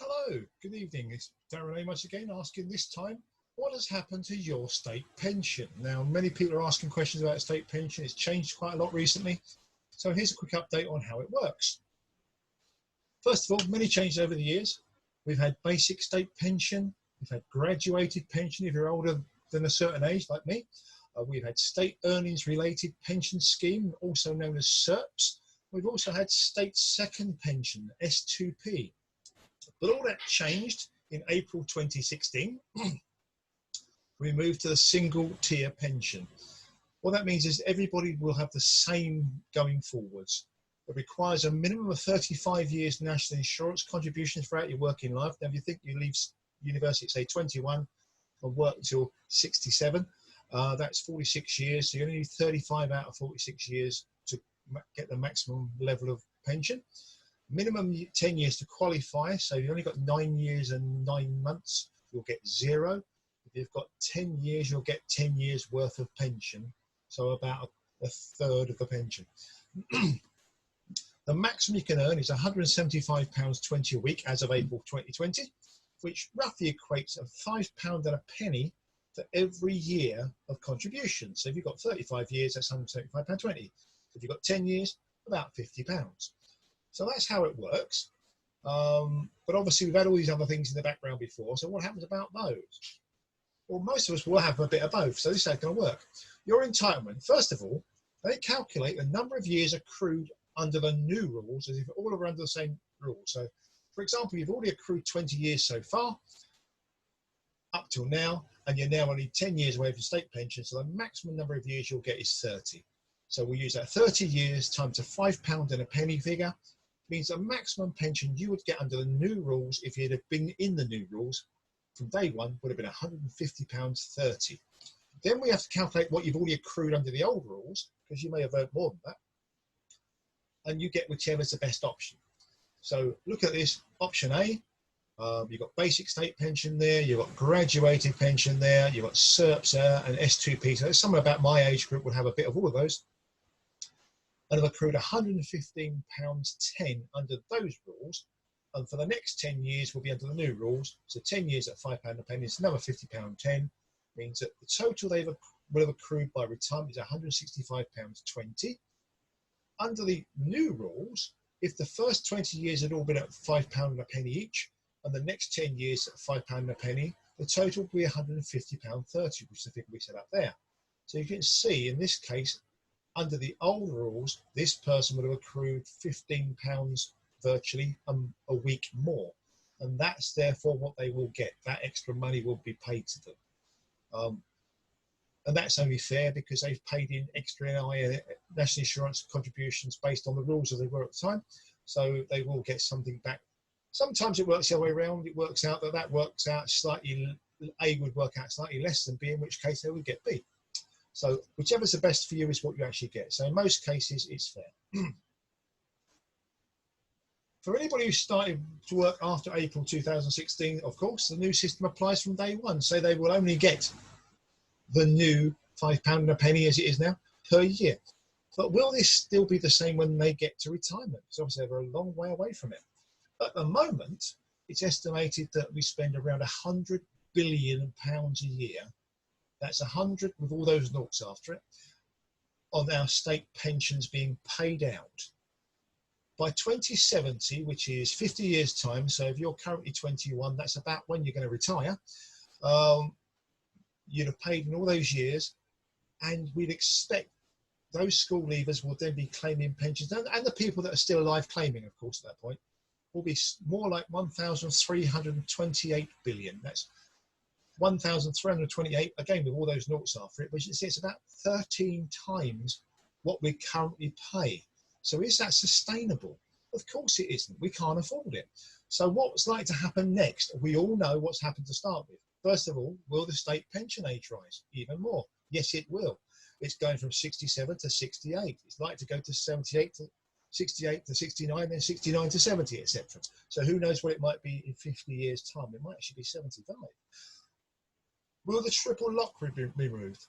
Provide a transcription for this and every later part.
Hello, good evening. It's Darren Amos again, asking this time, what has happened to your state pension? Now, many people are asking questions about state pension. It's changed quite a lot recently. So here's a quick update on how it works. First of all, many changes over the years. We've had basic state pension. We've had graduated pension if you're older than a certain age, like me. We've had state earnings related pension scheme, also known as SERPs. We've also had state second pension, S2P. But all that changed in April 2016. We moved to the single tier pension. What that means is everybody will have the same going forwards. It requires a minimum of 35 years national insurance contributions throughout your working life. Now, if you think you leave university at say 21 and work until 67, that's 46 years. So you only need 35 out of 46 years to get the maximum level of pension. Minimum 10 years to qualify, so you've only got 9 years and 9 months, you'll get 0. If you've got 10 years, you'll get 10 years worth of pension, so about a third of the pension. The maximum you can earn is £175.20 a week as of April 2020, which roughly equates to £5.01 for every year of contribution. So if you've got 35 years, that's £175.20. If you've got 10 years, about £50. So that's how it works. But obviously we've had all these other things in the background before. So what happens about those? Well, most of us will have a bit of both. So this is how it's going to work. Your entitlement, first of all, they calculate the number of years accrued under the new rules as if all are under the same rules. So for example, you've already accrued 20 years so far, up till now, and you're now only 10 years away from state pension. So the maximum number of years you'll get is 30. So we'll use that 30 years times a £5.01 figure. Means the maximum pension you would get under the new rules if you'd have been in the new rules from day one would have been £150.30. Then we have to calculate what you've already accrued under the old rules, because you may have earned more than that, and you get whichever's the best option. So look at this, option A, you've got basic state pension there, you've got graduated pension there, you've got SERPs there, and S2P. So someone about my age group would have a bit of all of those, and have accrued £115.10 under those rules, and for the next 10 years will be under the new rules. So 10 years at £5.01 is another £50.10, means that the total they will have accrued by retirement is £165.20. Under the new rules, if the first 20 years had all been at £5.01 each, and the next 10 years at £5.01, the total will be £150.30, which is the figure we set up there. So you can see in this case, under the old rules, this person would have accrued £15 virtually a week more. And that's therefore what they will get. That extra money will be paid to them. And that's only fair because they've paid in extra NI, national insurance contributions based on the rules as they were at the time. So they will get something back. Sometimes it works the other way around. It works out that works out slightly, A would work out slightly less than B, in which case they would get B. So whichever's the best for you is what you actually get. So in most cases, it's fair. For anybody who started to work after April 2016, of course, the new system applies from day one. So they will only get the new £5.01 as it is now per year. But will this still be the same when they get to retirement? Because obviously they're a long way away from it. At the moment, it's estimated that we spend around £100 billion a year. That's 100 with all those noughts after it, of our state pensions being paid out. By 2070, which is 50 years time, so if you're currently 21, that's about when you're going to retire, you'd have paid in all those years, and we'd expect those school leavers will then be claiming pensions, and the people that are still alive claiming, of course, at that point, will be more like 1,328 billion. That's 1,328, again with all those noughts after it, which is it's about 13 times what we currently pay. So is that sustainable? Of course it isn't. We can't afford it. So what's like to happen next? We all know what's happened to start with. First of all, will the state pension age rise even more? Yes, it will. It's going from 67 to 68. It's like to go to 68 to 69, then 69 to 70, etc. So who knows what it might be in 50 years' time? It might actually be 75. Will the triple lock be removed?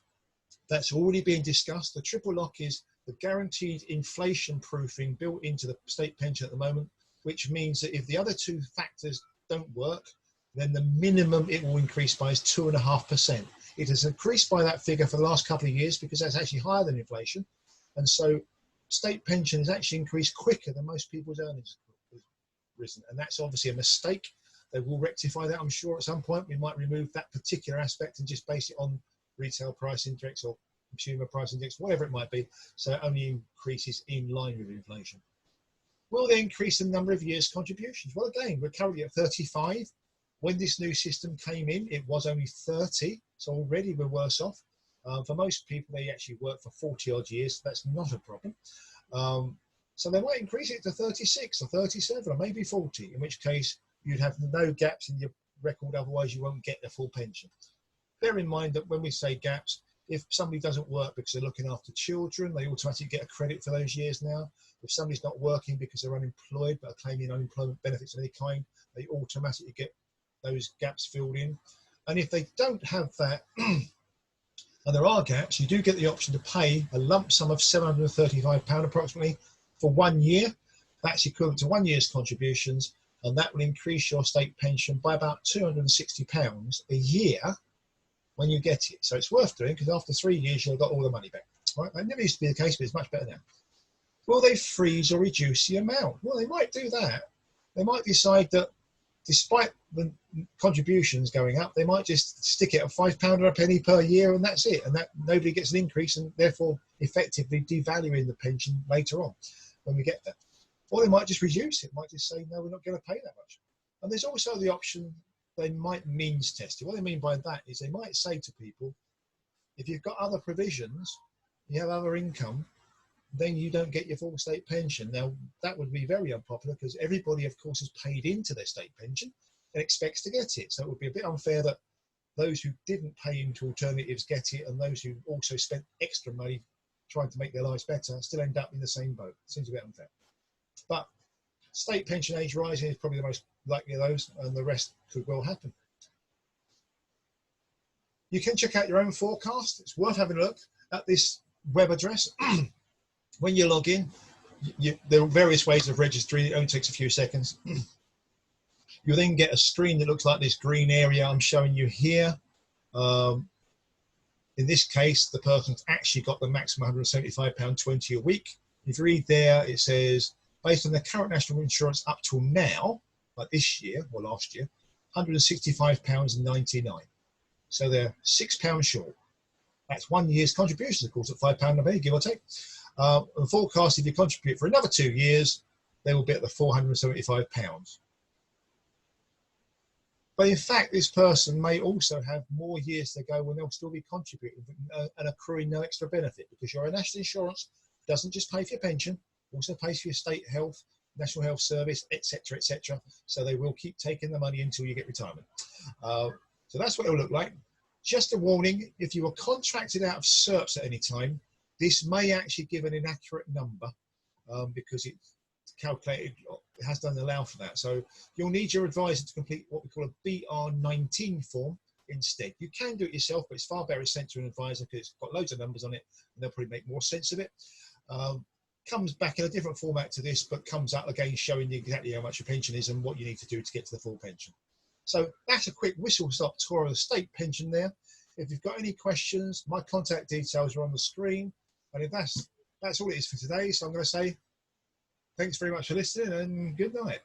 That's already been discussed. The triple lock is the guaranteed inflation proofing built into the state pension at the moment, which means that if the other two factors don't work, then the minimum it will increase by is 2.5%. It has increased by that figure for the last couple of years because that's actually higher than inflation. And so state pension has actually increased quicker than most people's earnings have risen. And that's obviously a mistake. They will rectify that, I'm sure, at some point. We might remove that particular aspect and just base it on retail price index or consumer price index, whatever it might be, so it only increases in line with inflation. Will they increase the number of years contributions? Well, again, we're currently at 35. When this new system came in, it was only 30, so already we're worse off. For most people, they actually work for 40 odd years, so that's not a problem. So they might increase it to 36 or 37 or maybe 40, in which case you'd have no gaps in your record, otherwise you won't get the full pension. Bear in mind that when we say gaps, if somebody doesn't work because they're looking after children, they automatically get a credit for those years now. If somebody's not working because they're unemployed but are claiming unemployment benefits of any kind, they automatically get those gaps filled in. And if they don't have that, and there are gaps, you do get the option to pay a lump sum of £735 approximately for 1 year. That's equivalent to 1 year's contributions, and that will increase your state pension by about £260 a year when you get it. So it's worth doing, because after 3 years you'll have got all the money back. Right? That never used to be the case, but it's much better now. Will they freeze or reduce the amount? Well, they might do that. They might decide that despite the contributions going up, they might just stick it at £5 or a penny per year, and that's it. And that nobody gets an increase, and therefore effectively devaluing the pension later on when we get there. Or they might just reduce it. Might just say, no, we're not going to pay that much. And there's also the option they might means test it. What they mean by that is they might say to people, if you've got other provisions, you have other income, then you don't get your full state pension. Now, that would be very unpopular because everybody, of course, has paid into their state pension and expects to get it. So it would be a bit unfair that those who didn't pay into alternatives get it, and those who also spent extra money trying to make their lives better still end up in the same boat. Seems a bit unfair. But state pension age rising is probably the most likely of those, and the rest could well happen. You can check out your own forecast. It's worth having a look at this web address. When you log in, there are various ways of registering. It only takes a few seconds. You'll then get a screen that looks like this green area I'm showing you here. In this case, the person's actually got the maximum £175.20 a week. If you read there, it says, based on the current national insurance up till now, like this year or last year, £165.99. So they're £6 short. That's 1 year's contributions, of course, at £5 a penny, give or take. And forecast, if you contribute for another 2 years, they will be at the £475. But in fact, this person may also have more years to go when they'll still be contributing and accruing no extra benefit, because your national insurance doesn't just pay for your pension, also pays for your state health, national health service, etc., etc. So they will keep taking the money until you get retirement. So that's what it'll look like. Just a warning, if you were contracted out of SERPs at any time, this may actually give an inaccurate number because it's calculated, it has done allow for that. So you'll need your advisor to complete what we call a BR19 form instead. You can do it yourself, but it's far better sent to an advisor because it's got loads of numbers on it and they'll probably make more sense of it. Comes back in a different format to this, but comes out again showing you exactly how much your pension is and what you need to do to get to the full pension. So that's a quick whistle-stop tour of the state pension there. If you've got any questions, my contact details are on the screen. And if that's all it is for today, so I'm going to say thanks very much for listening and good night.